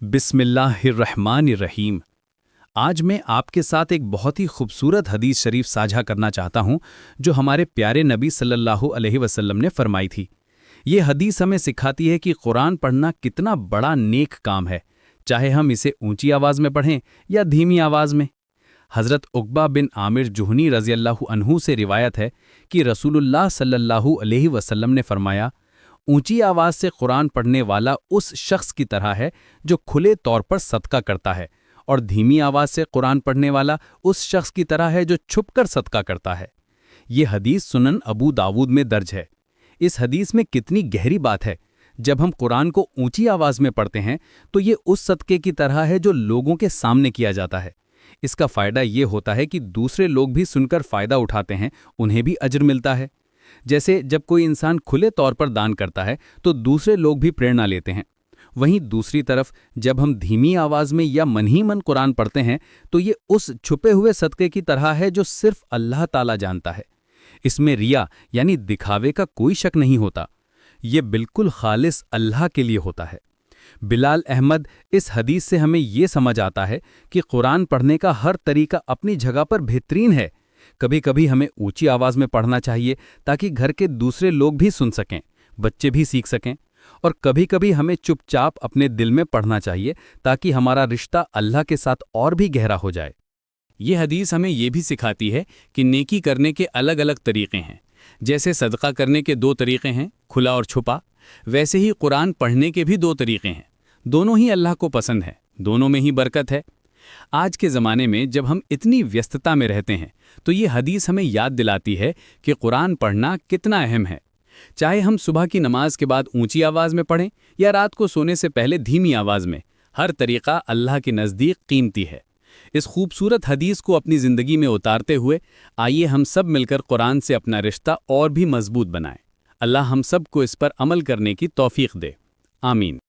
बिस्मिल्लाहिर्रहमानिर्रहीम। आज मैं आपके साथ एक बहुत ही खूबसूरत हदीस शरीफ साझा करना चाहता हूं जो हमारे प्यारे नबी सल्लल्लाहु अलैहि वसल्लम ने फरमाई थी। ये हदीस हमें सिखाती है कि कुरान पढ़ना कितना बड़ा नेक काम है, चाहे हम इसे ऊंची आवाज़ में पढ़ें या धीमी आवाज़ में। हज़रत उक़बा बिन आमिर जुहनी रज़ियल्लाहु अन्हु से रिवायत है कि रसूलुल्लाह सल्लल्लाहु अलैहि वसल्लम ने फरमाया, ऊंची आवाज़ से कुरान पढ़ने वाला उस शख्स की तरह है जो खुले तौर पर सदका करता है, और धीमी आवाज़ से कुरान पढ़ने वाला उस शख्स की तरह है जो छुपकर सदका करता है। ये हदीस सुनन अबू दाऊद में दर्ज है। इस हदीस में कितनी गहरी बात है। जब हम कुरान को ऊंची आवाज़ में पढ़ते हैं तो ये उस सदक़े की तरह है जो लोगों के सामने किया जाता है। इसका फ़ायदा ये होता है कि दूसरे लोग भी सुनकर फ़ायदा उठाते हैं, उन्हें भी अज्र मिलता है। जैसे जब कोई इंसान खुले तौर पर दान करता है तो दूसरे लोग भी प्रेरणा लेते हैं। वहीं दूसरी तरफ जब हम धीमी आवाज़ में या मन ही मन कुरान पढ़ते हैं तो ये उस छुपे हुए सदक़े की तरह है जो सिर्फ अल्लाह ताला जानता है। इसमें रिया यानी दिखावे का कोई शक नहीं होता। ये बिल्कुल खालिस अल्लाह के लिए होता है। बिलाल अहमद इस हदीस से हमें ये समझ आता है कि कुरान पढ़ने का हर तरीका अपनी जगह पर बेहतरीन है। कभी कभी हमें ऊंची आवाज़ में पढ़ना चाहिए ताकि घर के दूसरे लोग भी सुन सकें, बच्चे भी सीख सकें, और कभी कभी हमें चुपचाप अपने दिल में पढ़ना चाहिए ताकि हमारा रिश्ता अल्लाह के साथ और भी गहरा हो जाए। ये हदीस हमें ये भी सिखाती है कि नेकी करने के अलग अलग तरीक़े हैं। जैसे सदका करने के 2 तरीक़े हैं, खुला और छुपा, वैसे ही कुरान पढ़ने के भी 2 तरीक़े हैं। दोनों ही अल्लाह को पसंद है, दोनों में ही बरकत है। आज के ज़माने में जब हम इतनी व्यस्तता में रहते हैं तो ये हदीस हमें याद दिलाती है कि कुरान पढ़ना कितना अहम है। चाहे हम सुबह की नमाज के बाद ऊंची आवाज़ में पढ़ें या रात को सोने से पहले धीमी आवाज़ में, हर तरीक़ा अल्लाह के नज़दीक कीमती है। इस खूबसूरत हदीस को अपनी ज़िंदगी में उतारते हुए आइए हम सब मिलकर कुरान से अपना रिश्ता और भी मजबूत बनाएं। अल्लाह हम सब को इस पर अमल करने की तौफीक दे। आमीन।